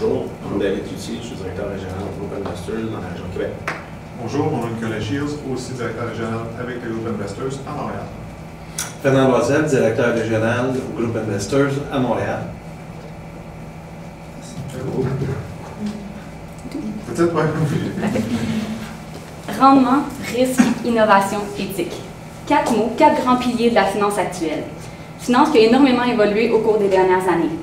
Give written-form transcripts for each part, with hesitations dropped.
Bonjour, mon nom est David Cloutier, je suis directeur régional au Groupe Investors dans la région de Québec. Bonjour, mon nom est Nicolas Shields, aussi directeur régional avec le Groupe Investors à Montréal. Fernand Loisel, directeur régional au Groupe Investors à Montréal. Peut-être pas. Rendement, risque, innovation, éthique. 4 mots, 4 grands piliers de la finance actuelle. Finance qui a énormément évolué au cours des dernières années.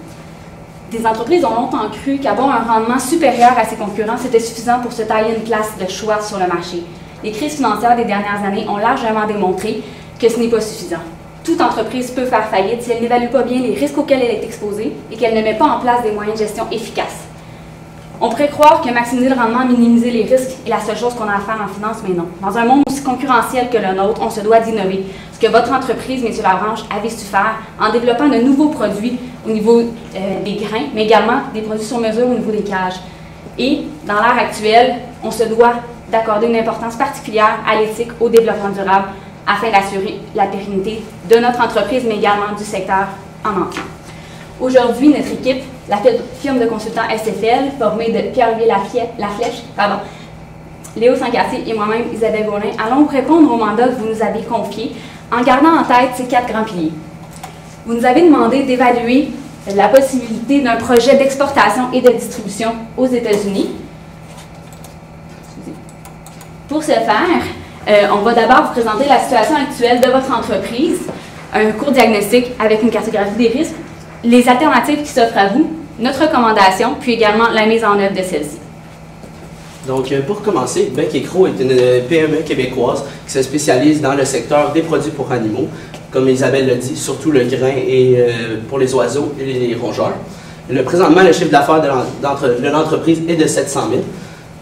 Des entreprises ont longtemps cru qu'avoir un rendement supérieur à ses concurrents, c'était suffisant pour se tailler une place de choix sur le marché. Les crises financières des dernières années ont largement démontré que ce n'est pas suffisant. Toute entreprise peut faire faillite si elle n'évalue pas bien les risques auxquels elle est exposée et qu'elle ne met pas en place des moyens de gestion efficaces. On pourrait croire que maximiser le rendement, minimiser les risques est la seule chose qu'on a à faire en finance, mais non. Dans un monde aussi concurrentiel que le nôtre, on se doit d'innover. Ce que votre entreprise, messieurs Labranche, avait su faire en développant de nouveaux produits au niveau des grains, mais également des produits sur mesure au niveau des cages. Et dans l'ère actuelle, on se doit d'accorder une importance particulière à l'éthique, au développement durable, afin d'assurer la pérennité de notre entreprise, mais également du secteur en entier. Aujourd'hui, notre équipe, la firme de consultants SFL, formée de Pierre-Olivier Laflèche, Léo Sangassier et moi-même, Isabelle Gaulin, allons répondre au mandat que vous nous avez confié en gardant en tête ces 4 grands piliers. Vous nous avez demandé d'évaluer la possibilité d'un projet d'exportation et de distribution aux États-Unis. Pour ce faire, on va d'abord vous présenter la situation actuelle de votre entreprise, un court diagnostic avec une cartographie des risques, les alternatives qui s'offrent à vous, notre recommandation, puis également la mise en œuvre de celle-ci. Donc, pour commencer, Bec & Croc est une PME québécoise qui se spécialise dans le secteur des produits pour animaux, comme Isabelle l'a dit, surtout le grain et pour les oiseaux et les rongeurs. Présentement, le chiffre d'affaires de l'entreprise est de 700 000.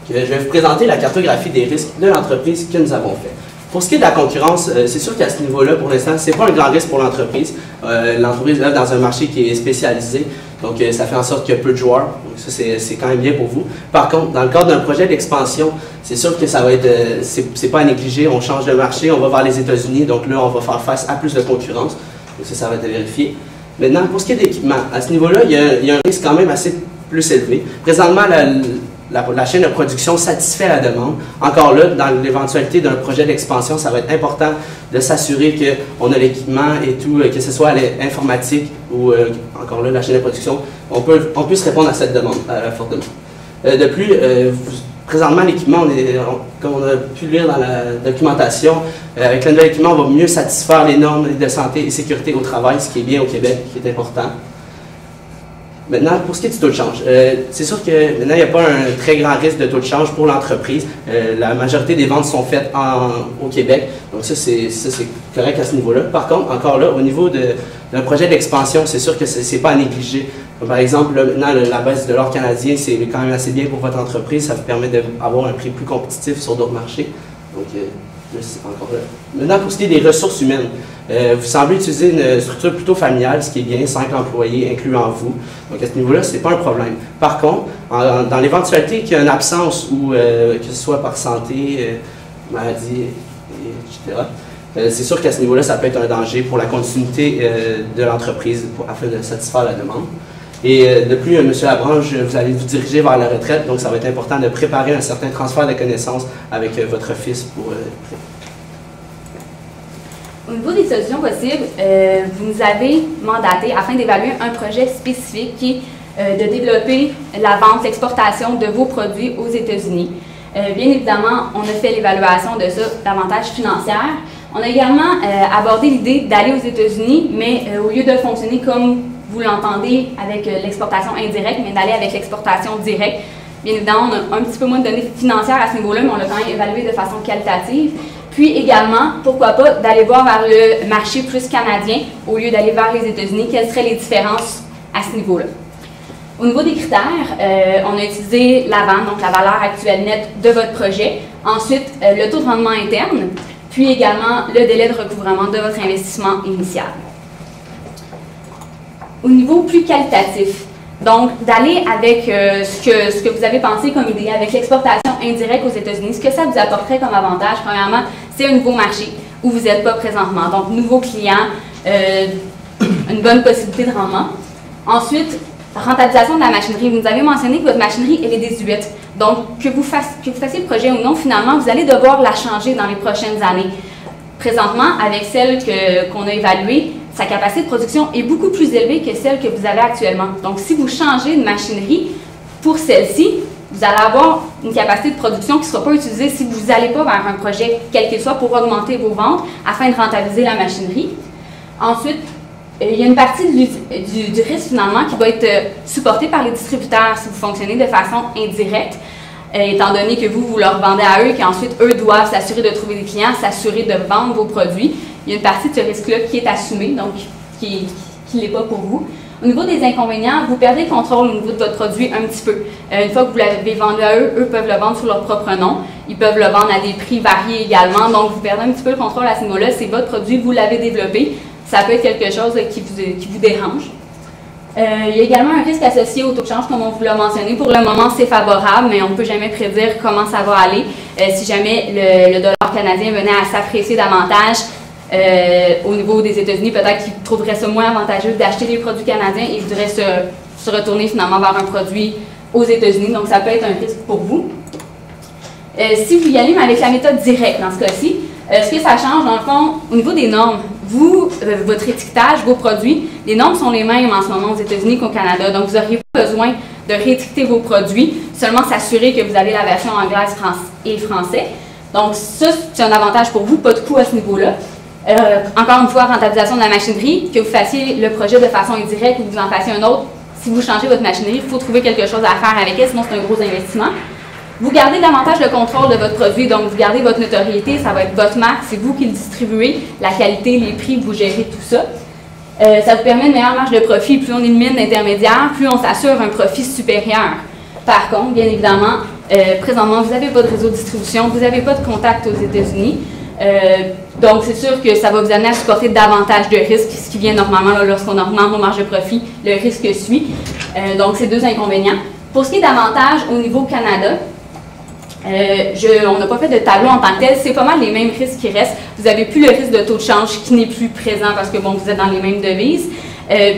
Je vais vous présenter la cartographie des risques de l'entreprise que nous avons fait. Pour ce qui est de la concurrence, c'est sûr qu'à ce niveau-là, pour l'instant, ce n'est pas un grand risque pour l'entreprise. L'entreprise œuvre dans un marché qui est spécialisé, donc ça fait en sorte qu'il y a peu de joueurs. Donc ça, c'est quand même bien pour vous. Par contre, dans le cadre d'un projet d'expansion, c'est sûr que ça va être, c'est pas à négliger. On change de marché, on va vers les États-Unis, donc là, on va faire face à plus de concurrence. Donc ça va être vérifié. Maintenant, pour ce qui est d'équipement, à ce niveau-là, il y a un risque quand même assez plus élevé. Présentement, la chaîne de production satisfait la demande. Encore là, dans l'éventualité d'un projet d'expansion, ça va être important de s'assurer qu'on a l'équipement et tout, que ce soit l'informatique ou encore là, la chaîne de production, on puisse répondre à cette demande, à la forte demande. De plus, présentement, l'équipement, comme on a pu le lire dans la documentation, avec le nouvel équipement, on va mieux satisfaire les normes de santé et sécurité au travail, ce qui est bien au Québec, qui est important. Maintenant, pour ce qui est du taux de change, c'est sûr que maintenant, il n'y a pas un très grand risque de taux de change pour l'entreprise. La majorité des ventes sont faites au Québec, donc ça, c'est correct à ce niveau-là. Par contre, encore là, au niveau d'un projet d'expansion, c'est sûr que ce n'est pas à négliger. Comme par exemple, là, maintenant, la baisse de l'or canadien, c'est quand même assez bien pour votre entreprise. Ça vous permet d'avoir un prix plus compétitif sur d'autres marchés. Donc, c'est encore là. Maintenant, pour ce qui est des ressources humaines, vous semblez utiliser une structure plutôt familiale, ce qui est bien, 5 employés incluant vous. Donc, à ce niveau-là, ce n'est pas un problème. Par contre, dans l'éventualité qu'il y ait une absence, ou que ce soit par santé, maladie, etc., c'est sûr qu'à ce niveau-là, ça peut être un danger pour la continuité de l'entreprise afin de satisfaire la demande. Et de plus, M. Labranche, vous allez vous diriger vers la retraite, donc ça va être important de préparer un certain transfert de connaissances avec votre fils pour... Au niveau des solutions possibles, vous nous avez mandaté afin d'évaluer un projet spécifique qui est de développer la vente, l'exportation de vos produits aux États-Unis. Bien évidemment, on a fait l'évaluation de ça davantage financière. On a également abordé l'idée d'aller aux États-Unis, mais au lieu de fonctionner comme vous l'entendez avec l'exportation indirecte, mais d'aller avec l'exportation directe. Bien évidemment, on a un petit peu moins de données financières à ce niveau-là, mais on l'a quand même évalué de façon qualitative. Puis également, pourquoi pas, d'aller voir vers le marché plus canadien au lieu d'aller vers les États-Unis. Quelles seraient les différences à ce niveau-là? Au niveau des critères, on a utilisé la vente, donc la valeur actuelle nette de votre projet. Ensuite, le taux de rendement interne, puis également le délai de recouvrement de votre investissement initial. Au niveau plus qualitatif, donc d'aller avec ce que vous avez pensé comme idée, avec l'exportation indirecte aux États-Unis, ce que ça vous apporterait comme avantage, premièrement, c'est un nouveau marché où vous n'êtes pas présentement, donc nouveaux clients, une bonne possibilité de rendement. Ensuite, rentabilisation de la machinerie. Vous nous avez mentionné que votre machinerie, elle est désuète. Donc, que vous fassiez le projet ou non, finalement, vous allez devoir la changer dans les prochaines années. Présentement, avec celle qu'on a évaluée, sa capacité de production est beaucoup plus élevée que celle que vous avez actuellement. Donc, si vous changez de machinerie pour celle-ci, vous allez avoir une capacité de production qui ne sera pas utilisée si vous n'allez pas vers un projet, quel qu'il soit, pour augmenter vos ventes afin de rentabiliser la machinerie. Ensuite, il y a une partie du risque finalement qui va être supportée par les distributeurs si vous fonctionnez de façon indirecte, étant donné que vous leur vendez à eux, qu'ensuite eux doivent s'assurer de trouver des clients, s'assurer de vendre vos produits. Il y a une partie de ce risque-là qui est assumée, donc qui n'est pas pour vous. Au niveau des inconvénients, vous perdez le contrôle au niveau de votre produit un petit peu. Une fois que vous l'avez vendu à eux, eux peuvent le vendre sous leur propre nom. Ils peuvent le vendre à des prix variés également, donc vous perdez un petit peu le contrôle à ce niveau-là. C'est votre produit, vous l'avez développé. Ça peut être quelque chose qui vous dérange. Il y a également un risque associé au taux de change, comme on vous l'a mentionné. Pour le moment, c'est favorable, mais on ne peut jamais prédire comment ça va aller. Si jamais le dollar canadien venait à s'apprécier davantage, au niveau des États-Unis, peut-être qu'ils trouveraient ça moins avantageux d'acheter des produits canadiens et ils voudraient se retourner finalement vers un produit aux États-Unis. Donc, ça peut être un risque pour vous. Si vous y allez, mais avec la méthode directe dans ce cas-ci, ce que ça change, dans le fond, au niveau des normes, votre étiquetage, vos produits, les normes sont les mêmes en ce moment aux États-Unis qu'au Canada. Donc, vous n'auriez pas besoin de réétiqueter vos produits, seulement s'assurer que vous avez la version anglaise et français. Donc, ça, c'est un avantage pour vous, pas de coût à ce niveau-là. Encore une fois, rentabilisation de la machinerie, que vous fassiez le projet de façon indirecte ou que vous en fassiez un autre, si vous changez votre machinerie, il faut trouver quelque chose à faire avec elle, sinon c'est un gros investissement. Vous gardez davantage le contrôle de votre produit, donc vous gardez votre notoriété, ça va être votre marque, c'est vous qui le distribuez, la qualité, les prix, vous gérez tout ça. Ça vous permet une meilleure marge de profit. Plus on élimine l'intermédiaire, plus on s'assure un profit supérieur. Par contre, bien évidemment, présentement, vous n'avez pas de réseau de distribution, vous n'avez pas de contact aux États-Unis. Donc, c'est sûr que ça va vous amener à supporter davantage de risques, ce qui vient normalement là, lorsqu'on augmente nos marges de profit, le risque suit. Donc, c'est deux inconvénients. Pour ce qui est d'avantages au niveau Canada, on n'a pas fait de tableau en tant que tel, c'est pas mal les mêmes risques qui restent. Vous n'avez plus le risque de taux de change qui n'est plus présent parce que bon, vous êtes dans les mêmes devises.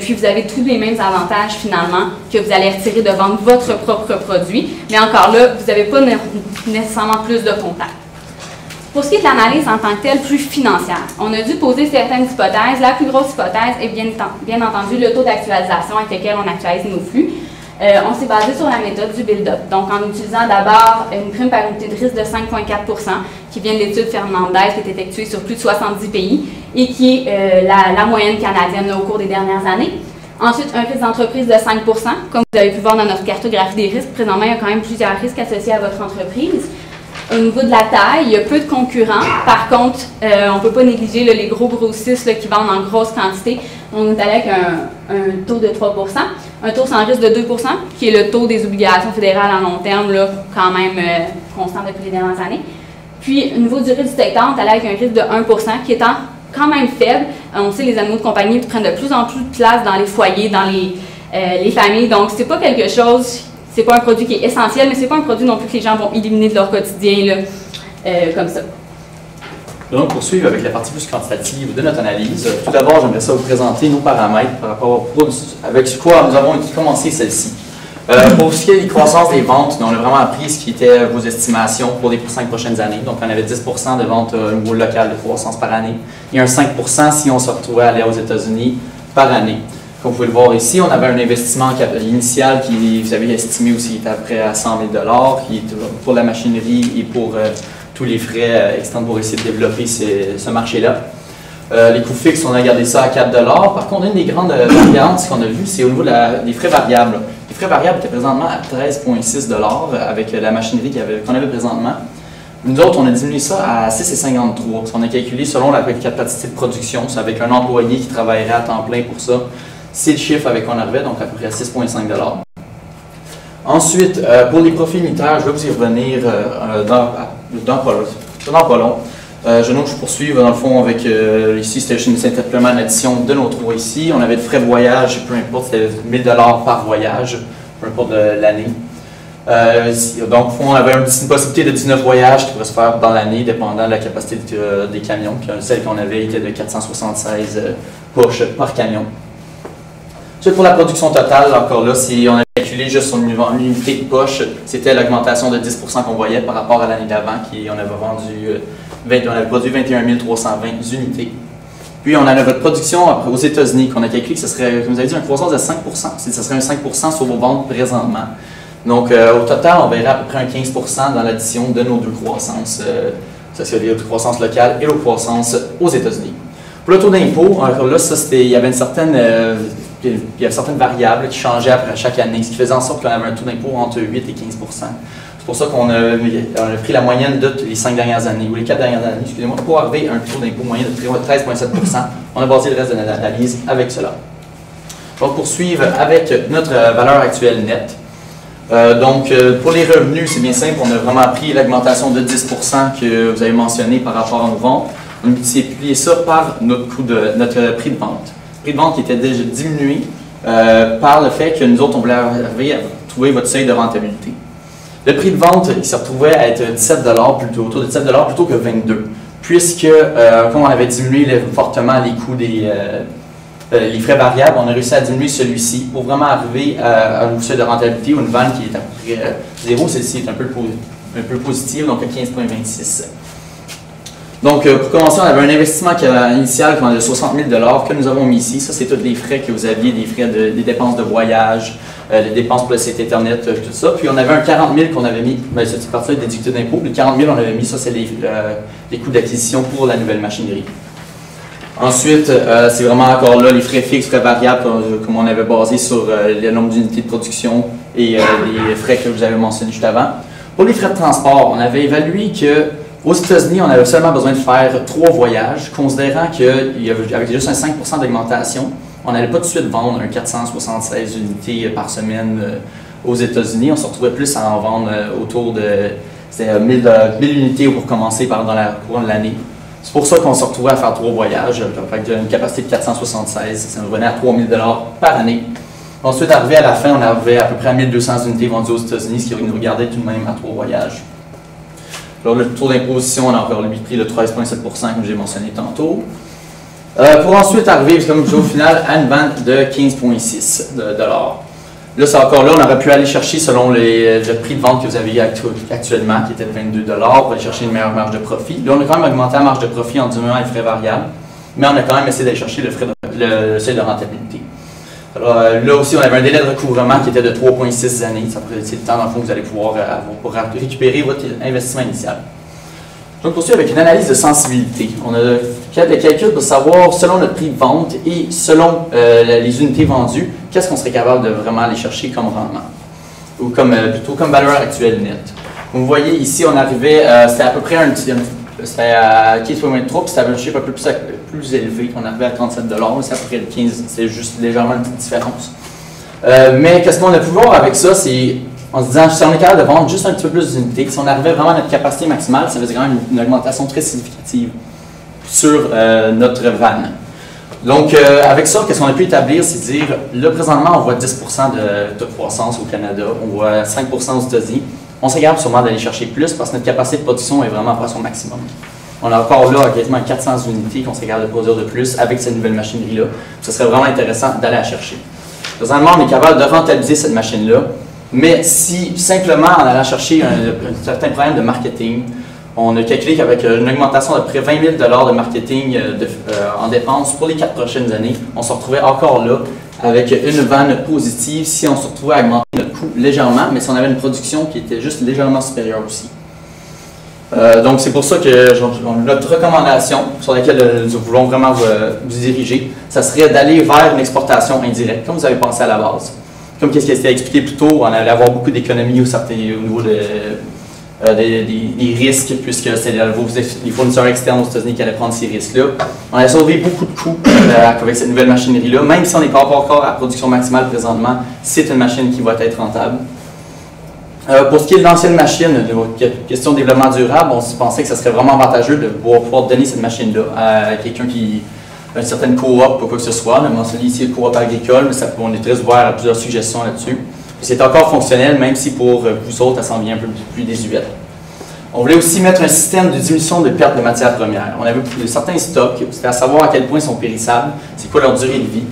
Puis vous avez tous les mêmes avantages finalement que vous allez retirer de vendre votre propre produit. Mais encore là, vous n'avez pas nécessairement plus de contacts. Pour ce qui est de l'analyse en tant que telle, plus financière, on a dû poser certaines hypothèses. La plus grosse hypothèse est bien entendu le taux d'actualisation avec lequel on actualise nos flux. On s'est basé sur la méthode du build-up. Donc, en utilisant d'abord une prime par unité de risque de 5,4 % qui vient de l'étude Fernandez qui est effectuée sur plus de 70 pays et qui est la moyenne canadienne là, au cours des dernières années. Ensuite, un risque d'entreprise de 5 %. Comme vous avez pu voir dans notre cartographie des risques, présentement, il y a quand même plusieurs risques associés à votre entreprise. Au niveau de la taille, il y a peu de concurrents. Par contre, on ne peut pas négliger là, les gros grossistes là, qui vendent en grosse quantité. On est allé avec un taux de 3 %, un taux sans risque de 2 %, qui est le taux des obligations fédérales à long terme, là, quand même constant depuis les dernières années. Puis, au niveau du risque du secteur, on est allé avec un risque de 1 % qui étant quand même faible. On sait que les animaux de compagnie prennent de plus en plus de place dans les foyers, dans les familles. Donc, c'est pas quelque chose... C'est pas un produit qui est essentiel, mais c'est pas un produit non plus que les gens vont éliminer de leur quotidien là, comme ça. Donc, poursuivre avec la partie plus quantitative de notre analyse. Tout d'abord, j'aimerais ça vous présenter nos paramètres par rapport avec quoi nous avons commencé celle-ci. Pour ce qui est des croissances des ventes, on a vraiment appris ce qui était vos estimations pour les 5 prochaines années. Donc, on avait 10 % de ventes au niveau local de croissance par année et un 5 % si on se retrouvait à aller aux États-Unis par année. Comme vous pouvez le voir ici, on avait un investissement initial qui, vous avez estimé aussi, était à peu près à 100 000 $, qui est pour la machinerie et pour tous les frais externes pour essayer de développer ce marché-là. Les coûts fixes, on a gardé ça à 4 $. Par contre, une des grandes variantes qu'on a vues, c'est au niveau des frais variables. Les frais variables étaient présentement à 13,6 $ avec la machinerie qu'on avait présentement. Nous autres, on a diminué ça à 6,53 $. On a calculé selon la capacité de production, c'est avec un employé qui travaillerait à temps plein pour ça. C'est le chiffre avec qu'on arrivait, donc à peu près à 6,5 $. Ensuite, pour les profits unitaires, je vais vous y revenir dans pas long. Je poursuis dans le fond avec, ici c'était simplement une addition de nos trois ici. On avait de frais de voyage, peu importe, c'était 1 000 $ par voyage, peu importe l'année. Donc, on avait une possibilité de 19 voyages qui pourraient se faire dans l'année, dépendant de la capacité des camions. Celle qu'on avait était de 476 poches par camion. Ensuite, pour la production totale, encore là, si on a calculé juste son unité de poche, c'était l'augmentation de 10% qu'on voyait par rapport à l'année d'avant, on avait produit 21 320 unités. Puis on a notre production aux États-Unis, qu'on a calculé que ce serait, comme vous avez dit, une croissance de 5%. Ce serait un 5% sur vos ventes présentement. Donc au total, on verrait à peu près un 15% dans l'addition de nos deux croissances, c'est-à-dire la croissance locale et la croissance aux États-Unis. Pour le taux d'impôt, là, il y avait il y avait certaines variables qui changeaient après chaque année, ce qui faisait en sorte qu'on avait un taux d'impôt entre 8 et 15%. C'est pour ça qu'on a pris la moyenne de les 5 dernières années, ou les 4 dernières années, excusez-moi, pour arriver à un taux d'impôt moyen de 13,7%. On a basé le reste de notre analyse avec cela. On va poursuivre avec notre valeur actuelle nette. Pour les revenus, c'est bien simple, on a vraiment pris l'augmentation de 10% que vous avez mentionné par rapport à nos ventes. On a multiplié ça par notre prix de vente. Le prix de vente qui était déjà diminué par le fait que nous autres, on voulait arriver à trouver votre seuil de rentabilité. Le prix de vente, il se retrouvait à être 17 autour de 17 plutôt que 22 puisque, comme on avait diminué fortement les coûts les frais variables, on a réussi à diminuer celui-ci pour vraiment arriver à un seuil de rentabilité ou une vente qui est à peu près 0. Celle-ci est un peu positive, donc à 15,26. Donc, pour commencer, on avait un investissement initial de 60 000 $ que nous avons mis ici. Ça, c'est tous les frais que vous aviez, des frais des dépenses de voyage, les dépenses pour le site Internet, tout ça. Puis, on avait un 40 000 qu'on avait mis, cette partie-là est déductée d'impôt. Les 40 000, on avait mis, ça, c'est les coûts d'acquisition pour la nouvelle machinerie. Ensuite, c'est vraiment encore là les frais fixes, frais variables, comme on avait basé sur le nombre d'unités de production et les frais que vous avez mentionnés juste avant. Pour les frais de transport, on avait évalué que aux États-Unis, on avait seulement besoin de faire 3 voyages, considérant qu'avec juste un 5% d'augmentation, on n'allait pas tout de suite vendre un 476 unités par semaine aux États-Unis. On se retrouvait plus à en vendre autour de 1000 unités pour commencer dans la courant de l'année. C'est pour ça qu'on se retrouvait à faire 3 voyages, avec une capacité de 476, ça nous venait à 3 000 $ par année. Ensuite, arrivé à la fin, on arrivait à peu près à 1200 unités vendues aux États-Unis, ce qui nous regardait tout de même à 3 voyages. Alors, le taux d'imposition, on a encore lui pris le 13,7% comme j'ai mentionné tantôt. Pour ensuite arriver, comme je dis, au final, à une vente de 15,6 $. Là, c'est encore là, on aurait pu aller chercher selon le prix de vente que vous avez actuellement, qui était de 22 $, pour aller chercher une meilleure marge de profit. Là, on a quand même augmenté la marge de profit en diminuant les frais variables, mais on a quand même essayé d'aller chercher le seuil de rentabilité. Alors, là aussi, on avait un délai de recouvrement qui était de 3,6 années. C'est le temps, dans le fond, que vous allez pouvoir pour récupérer votre investissement initial. Donc, poursuivre avec une analyse de sensibilité. On a fait des calculs pour savoir, selon notre prix de vente et selon les unités vendues, qu'est-ce qu'on serait capable de vraiment aller chercher comme rendement, ou plutôt comme valeur actuelle nette. Vous voyez ici, on arrivait, c'était à peu près c'était à 15,3, puis c'était un chiffre un peu plus élevé. On arrivait à 37 $, c'est à peu près le 15, c'est juste légèrement une petite différence. Mais qu'est-ce qu'on a pu voir avec ça, c'est en se disant, si on est capable de vendre juste un petit peu plus d'unités, si on arrivait vraiment à notre capacité maximale, ça faisait quand même une augmentation très significative sur notre van. Donc, avec ça, qu'est-ce qu'on a pu établir, c'est dire, là, présentement, on voit 10% de croissance au Canada, on voit 5% aux États-Unis. On serait capable sûrement d'aller chercher plus parce que notre capacité de production est vraiment pas à son maximum. On a encore là quasiment 400 unités qu'on serait capable de produire de plus avec cette nouvelle machinerie-là. Ce serait vraiment intéressant d'aller la chercher. Présentement, on est capable de rentabiliser cette machine-là, mais si simplement en allant chercher un certain problème de marketing, on a calculé qu'avec une augmentation d'à peu près 20 000 $ de marketing en dépenses pour les 4 prochaines années, on se retrouvait encore là avec une vanne positive si on se retrouvait à augmenter notre coût légèrement, mais si on avait une production qui était juste légèrement supérieure aussi. Donc c'est pour ça que notre recommandation sur laquelle nous voulons vraiment vous diriger, ça serait d'aller vers une exportation indirecte, comme vous avez pensé à la base. Comme ce qui a été expliqué plus tôt, on allait avoir beaucoup d'économies au niveau des risques, puisque c'est les fournisseurs externes aux États-Unis qui allaient prendre ces risques-là. On a sauvé beaucoup de coûts avec cette nouvelle machinerie-là, même si on n'est pas encore à production maximale présentement, c'est une machine qui va être rentable. Pour ce qui est de l'ancienne machine, question de développement durable, on se pensait que ce serait vraiment avantageux de pouvoir donner cette machine-là à quelqu'un qui a une certaine coop ou quoi que ce soit. On a mentionné ici le coop agricole, mais on est très ouvert à plusieurs suggestions là-dessus. C'est encore fonctionnel, même si pour vous autres, ça s'en vient un peu plus désuète. On voulait aussi mettre un système de diminution de perte de matières premières. On avait certains stocks, c'était à savoir à quel point ils sont périssables, c'est quoi leur durée de vie.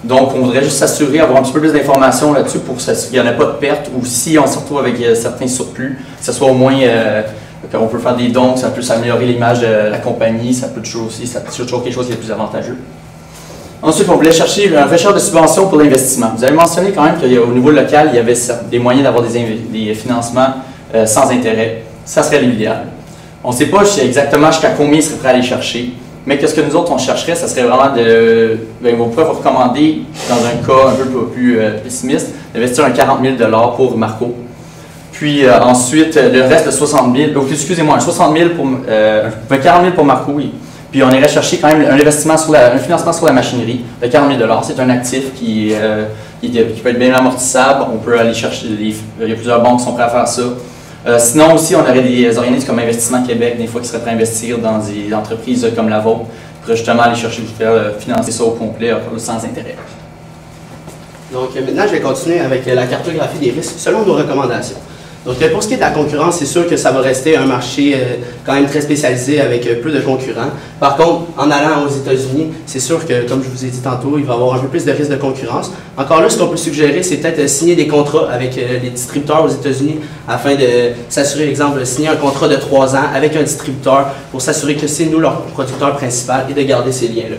Donc, on voudrait juste s'assurer, avoir un petit peu plus d'informations là-dessus pour qu'il n'y en ait pas de perte ou si on se retrouve avec certains surplus, que ce soit au moins qu'on peut faire des dons, que ça peut s'améliorer l'image de la compagnie, ça peut toujours aussi, ça peut toujours quelque chose qui est plus avantageux. Ensuite, on voulait chercher une recherche de subventions pour l'investissement. Vous avez mentionné quand même qu'au niveau local, il y avait des moyens d'avoir des financements sans intérêt. Ça serait l'idéal. On ne sait pas exactement jusqu'à combien ils seraient prêts à aller chercher, mais qu'est-ce que nous autres on chercherait, ça serait vraiment on pourrait vous recommander, dans un cas un peu plus pessimiste, d'investir un 40 000 $ pour Marco. Puis ensuite, le reste de 60 000, excusez-moi, un 60 000 pour, 40 000 pour Marco, oui. Puis on irait chercher quand même un financement sur la machinerie de 40 000 $. C'est un actif qui peut être bien amortissable. On peut aller chercher, il y a plusieurs banques qui sont prêtes à faire ça. Sinon aussi, on aurait des organismes comme Investissement Québec, des fois qui seraient prêts à investir dans des entreprises comme la vôtre, pour justement aller chercher, financer ça au complet sans intérêt. Donc maintenant, je vais continuer avec la cartographie des risques selon nos recommandations. Donc pour ce qui est de la concurrence, c'est sûr que ça va rester un marché quand même très spécialisé avec peu de concurrents. Par contre, en allant aux États-Unis, c'est sûr que, comme je vous ai dit tantôt, il va y avoir un peu plus de risque de concurrence. Encore là, ce qu'on peut suggérer, c'est peut-être signer des contrats avec les distributeurs aux États-Unis afin de s'assurer, exemple, signer un contrat de 3 ans avec un distributeur pour s'assurer que c'est nous leur producteur principal et de garder ces liens-là.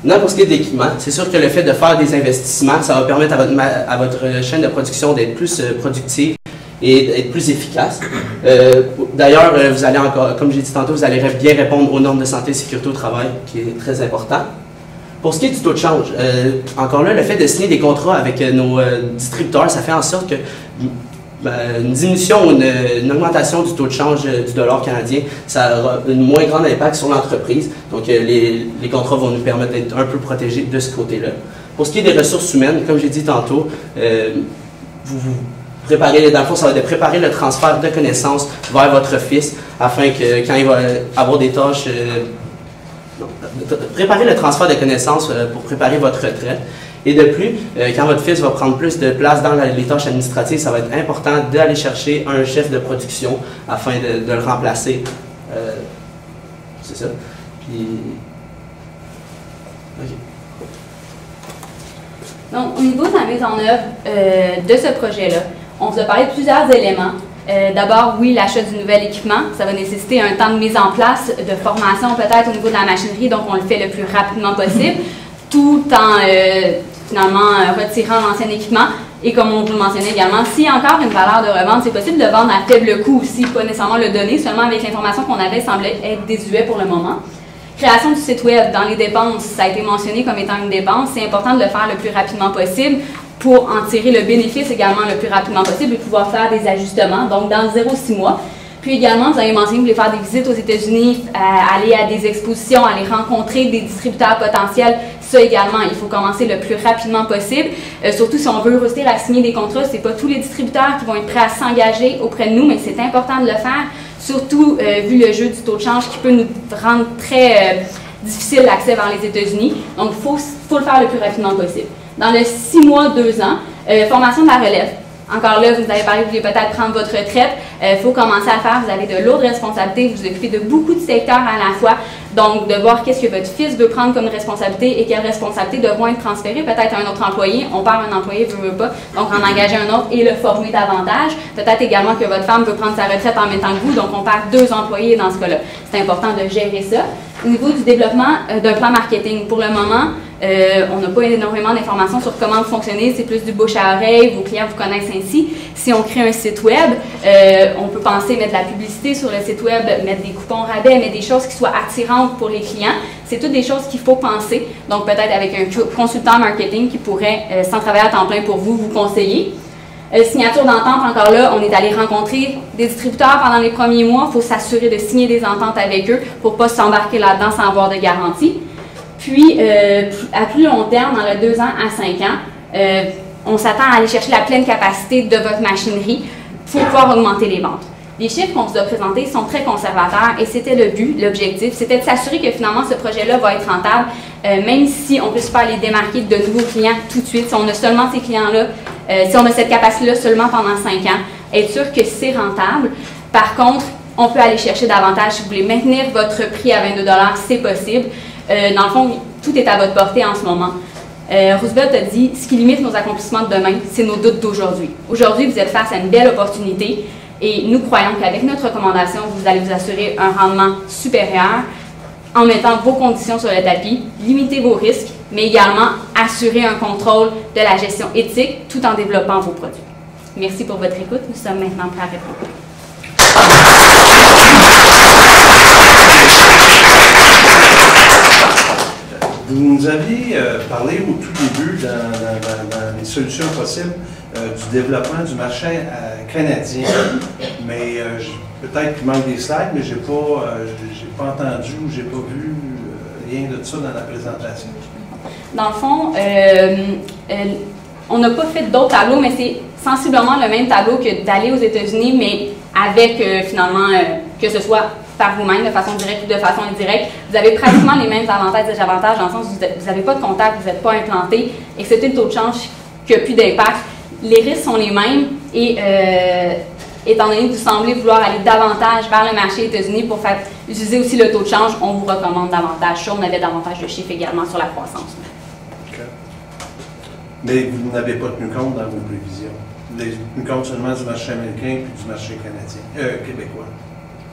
Maintenant, pour ce qui est d'équipement, c'est sûr que le fait de faire des investissements, ça va permettre à votre chaîne de production d'être plus productive et être plus efficace. D'ailleurs, vous allez encore, comme j'ai dit tantôt, vous allez bien répondre aux normes de santé et sécurité au travail, qui est très important. Pour ce qui est du taux de change, encore là, le fait de signer des contrats avec nos distributeurs, ça fait en sorte que une diminution ou une augmentation du taux de change du dollar canadien, ça aura un moins grand impact sur l'entreprise. Donc, les contrats vont nous permettre d'être un peu protégés de ce côté-là. Pour ce qui est des ressources humaines, comme j'ai dit tantôt, préparer, dans le fond, ça va être de préparer le transfert de connaissances vers votre fils afin que quand il va avoir des tâches, préparer le transfert de connaissances pour préparer votre retraite. Et de plus, quand votre fils va prendre plus de place dans les tâches administratives, ça va être important d'aller chercher un chef de production afin de le remplacer. C'est ça. Puis... OK. Donc, au niveau de la mise en œuvre de ce projet-là, on vous a parlé de plusieurs éléments. D'abord, oui, l'achat du nouvel équipement, ça va nécessiter un temps de mise en place, de formation peut-être au niveau de la machinerie, donc on le fait le plus rapidement possible, tout en finalement retirant l'ancien équipement. Et comme on vous le mentionnait également, s'il y a encore une valeur de revente, c'est possible de vendre à faible coût aussi, pas nécessairement le donner, seulement avec l'information qu'on avait, semblait être désuet pour le moment. Création du site web dans les dépenses, ça a été mentionné comme étant une dépense, c'est important de le faire le plus rapidement possible pour en tirer le bénéfice également le plus rapidement possible et pouvoir faire des ajustements, donc dans 0-6 mois. Puis également, vous avez mentionné que vous voulez faire des visites aux États-Unis, aller à des expositions, aller rencontrer des distributeurs potentiels. Ça également, il faut commencer le plus rapidement possible. Surtout si on veut réussir à signer des contrats, ce n'est pas tous les distributeurs qui vont être prêts à s'engager auprès de nous, mais c'est important de le faire, surtout vu le jeu du taux de change qui peut nous rendre très difficile l'accès vers les États-Unis. Donc, il faut le faire le plus rapidement possible. Dans le 6 mois, 2 ans, formation de la relève. Encore là, vous avez parlé que vous voulez peut-être prendre votre retraite. Il faut commencer à faire. Vous avez de lourdes responsabilités. Vous vous occupez de beaucoup de secteurs à la fois. Donc, de voir qu'est-ce que votre fils veut prendre comme responsabilité et quelles responsabilités devront être transférées peut-être à un autre employé. On perd un employé, veut pas. Donc, en engager un autre et le former davantage. Peut-être également que votre femme veut prendre sa retraite en mettant que vous. Donc, on perd 2 employés dans ce cas-là. C'est important de gérer ça. Au niveau du développement d'un plan marketing, pour le moment, on n'a pas énormément d'informations sur comment fonctionner. C'est plus du bouche à oreille. Vos clients vous connaissent ainsi. Si on crée un site web, on peut penser mettre de la publicité sur le site web, mettre des coupons rabais, mettre des choses qui soient attirantes pour les clients. C'est toutes des choses qu'il faut penser. Donc, peut-être avec un consultant marketing qui pourrait, sans travailler à temps plein pour vous conseiller. Signature d'entente, encore là, on est allé rencontrer des distributeurs pendant les premiers mois. Il faut s'assurer de signer des ententes avec eux pour ne pas s'embarquer là-dedans sans avoir de garantie. Puis, à plus long terme, dans le 2 ans à 5 ans, on s'attend à aller chercher la pleine capacité de votre machinerie pour pouvoir augmenter les ventes. Les chiffres qu'on vous a présentés sont très conservateurs et c'était le but, l'objectif, c'était de s'assurer que finalement ce projet-là va être rentable, même si on peut se faire les démarquer de nouveaux clients tout de suite, si on a seulement ces clients-là, si on a cette capacité-là seulement pendant 5 ans, être sûr que c'est rentable. Par contre, on peut aller chercher davantage si vous voulez maintenir votre prix à 22 $, c'est possible. Dans le fond, tout est à votre portée en ce moment. Roosevelt a dit « Ce qui limite nos accomplissements de demain, c'est nos doutes d'aujourd'hui. » Aujourd'hui, vous êtes face à une belle opportunité et nous croyons qu'avec notre recommandation, vous allez vous assurer un rendement supérieur en mettant vos conditions sur le tapis, limiter vos risques, mais également assurer un contrôle de la gestion éthique tout en développant vos produits. Merci pour votre écoute. Nous sommes maintenant prêts à répondre. Vous nous aviez parlé au tout début, dans les solutions possibles, du développement du marché canadien. Mais peut-être qu'il manque des slides, mais j'ai pas entendu ou j'ai pas vu rien de ça dans la présentation. Dans le fond, on n'a pas fait d'autres tableaux, mais c'est sensiblement le même tableau que d'aller aux États-Unis, mais avec finalement, que ce soit par vous-même, de façon directe ou de façon indirecte, vous avez pratiquement les mêmes avantages et désavantages dans le sens où vous n'avez pas de contact, vous n'êtes pas implanté, excepté le taux de change qui n'a plus d'impact. Les risques sont les mêmes et étant donné que vous semblez vouloir aller davantage vers le marché États-Unis pour faire utiliser aussi le taux de change, on vous recommande davantage ça. On avait davantage de chiffres également sur la croissance. Okay. Mais vous n'avez pas tenu compte dans vos prévisions. Vous avez tenu compte seulement du marché américain puis du marché canadien, québécois.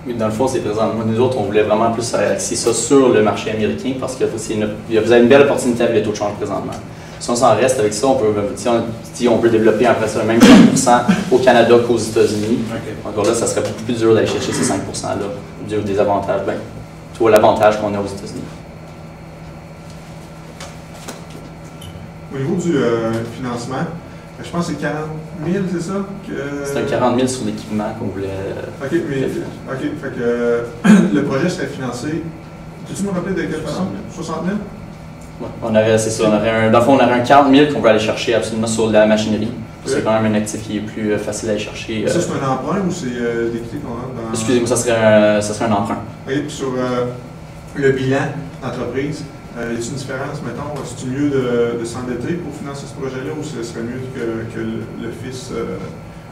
Oui, dans le fond, c'est présent. Nous autres, on voulait vraiment plus axer ça sur le marché américain parce que vous avez une belle opportunité avec les taux de change présentement. Si on s'en reste avec ça, on peut développer après ça même 5% au Canada qu'aux États-Unis. Okay. Encore là, ça serait beaucoup plus dur d'aller chercher ces 5%-là, des avantages. Ben, tu vois l'avantage qu'on a aux États-Unis. Au niveau du financement, je pense que c'est 40 000, c'est ça? C'est un 40 000 sur l'équipement qu'on voulait. OK, fait que le projet serait financé. Peux-tu me rappeler de quelle façon? 60 000? Oui, c'est ça. Dans le fond, on aurait un 40 000 qu'on veut aller chercher absolument sur la machinerie. Okay. C'est quand même un actif qui est plus facile à aller chercher. Ça, c'est un emprunt ou c'est d'équité qu'on rentre dans. Excusez-moi, ça serait un emprunt. OK, puis sur le bilan d'entreprise, y a-t-il une différence, mettons, est-ce mieux de s'endetter pour financer ce projet-là ou ce serait mieux que le fils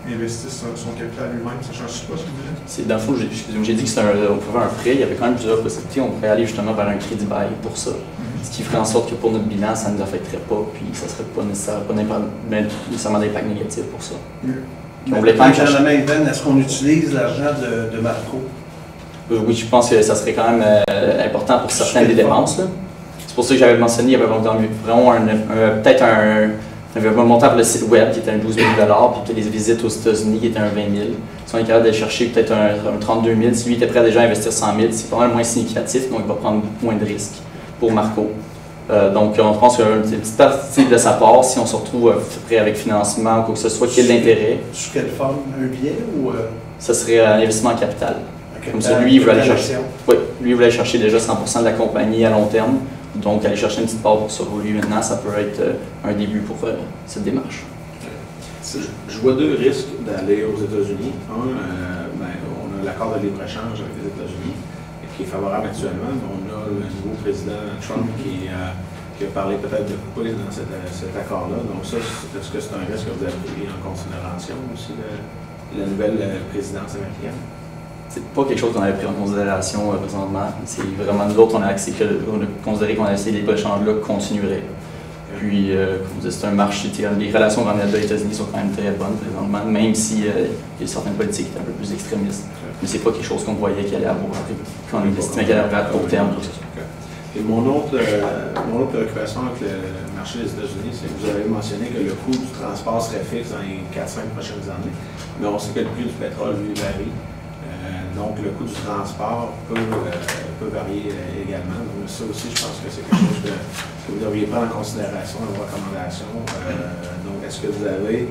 investisse son capital lui-même? Ça change pas ce que vous dites? Dans le fond, j'ai dit qu'on pouvait faire un prêt, il y avait quand même plusieurs possibilités. On pourrait aller justement vers un crédit bail pour ça. Ce qui ferait en sorte que pour notre bilan, ça ne nous affecterait pas, puis ça ne serait pas nécessairement d'impact négatif pour ça. On voulait quand même dans la même veine, est-ce qu'on utilise l'argent de Marco? Oui, je pense que ça serait quand même important pour certaines des dépenses. C'est pour ça que j'avais mentionné, il y avait vraiment peut-être un montant pour le site web qui était un 12 000 $, puis peut-être les visites aux États-Unis qui étaient un 20 000 $. Si on est capable d'aller chercher peut-être un 32 000 $, si lui était prêt à déjà investir 100 000 $, c'est pas mal moins significatif, donc il va prendre moins de risques pour Marco. Donc on pense qu'il y a une petite partie de sa part, si on se retrouve prêt avec financement ou quoi que ce soit, quel l'intérêt. Sous quelle forme? Un billet ou. Ça serait un investissement en capital. Comme ça, lui, il voulait aller chercher. Oui, lui, il voulait chercher déjà 100% de la compagnie à long terme. Donc, aller chercher une petite part pour ça pour lui maintenant, ça peut être un début pour cette démarche. Je vois deux risques d'aller aux États-Unis. On a l'accord de libre-échange avec les États-Unis qui est favorable actuellement. On a le nouveau président Trump qui a parlé peut-être de couper dans cet accord-là. Donc ça, est-ce que c'est un risque que vous avez pris en considération aussi, la nouvelle présidence américaine? C'est pas quelque chose qu'on avait pris en considération présentement. C'est vraiment nous autres, on a considéré qu'on a essayé les échanges-là continueraient. Puis, comme vous dites, c'est un marché, les relations entre Canada et les États-Unis sont quand même très bonnes présentement, même si il y a certaines politiques qui sont un peu plus extrémistes. Mais c'est pas quelque chose qu'on voyait qu'il allait avoir, qu'on estimait qu'il allait avoir à court terme. Et mon autre préoccupation avec le marché des États-Unis, c'est que vous avez mentionné que le coût du transport serait fixe dans les 4-5 prochaines années, mais on sait que le prix du pétrole, lui, varie. Donc, le coût du transport peut varier également. Donc, ça aussi, je pense que c'est quelque chose que vous devriez prendre en considération dans vos recommandations. Donc, est-ce que vous avez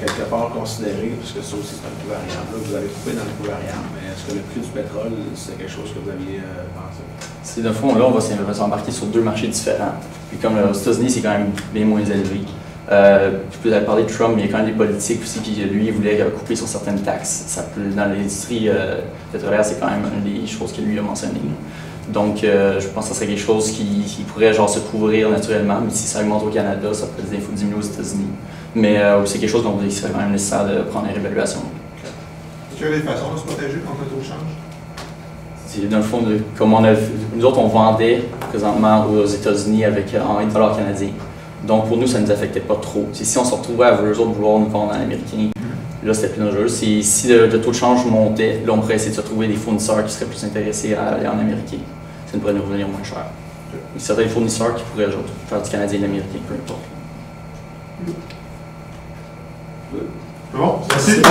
quelque part considéré, puisque ça aussi c'est un coût variable, là, vous avez coupé dans le coût variable, mais est-ce que le prix du pétrole, c'est quelque chose que vous aviez pensé? C'est de fond, là, on va s'embarquer sur deux marchés différents. Puis comme aux États-Unis, c'est quand même bien moins élevé. Je peux parler de Trump, mais il y a quand même des politiques aussi qui, lui, il voulait couper sur certaines taxes. Dans l'industrie pétrolière, c'est quand même une des choses que lui a mentionné. Donc, je pense que ça serait quelque chose qui pourrait se couvrir naturellement, mais si ça augmente au Canada, ça pourrait diminuer aux États-Unis. Mais c'est quelque chose dont il serait quand même nécessaire de prendre en réévaluation. Est-ce qu'il y a des façons de se protéger contre le taux de change? C'est dans le fond, nous autres, on vendait présentement aux États-Unis en $canadiens. Donc pour nous, ça ne nous affectait pas trop. Si on se retrouvait à eux autres vouloir nous vendre en américain, là c'était plus dangereux. Si le taux de change montait, là on pourrait essayer de se trouver des fournisseurs qui seraient plus intéressés à aller en américain. Ça nous pourrait nous revenir moins cher. Il y a certains fournisseurs qui pourraient faire du canadien et de l'américain, peu importe. Bon, merci.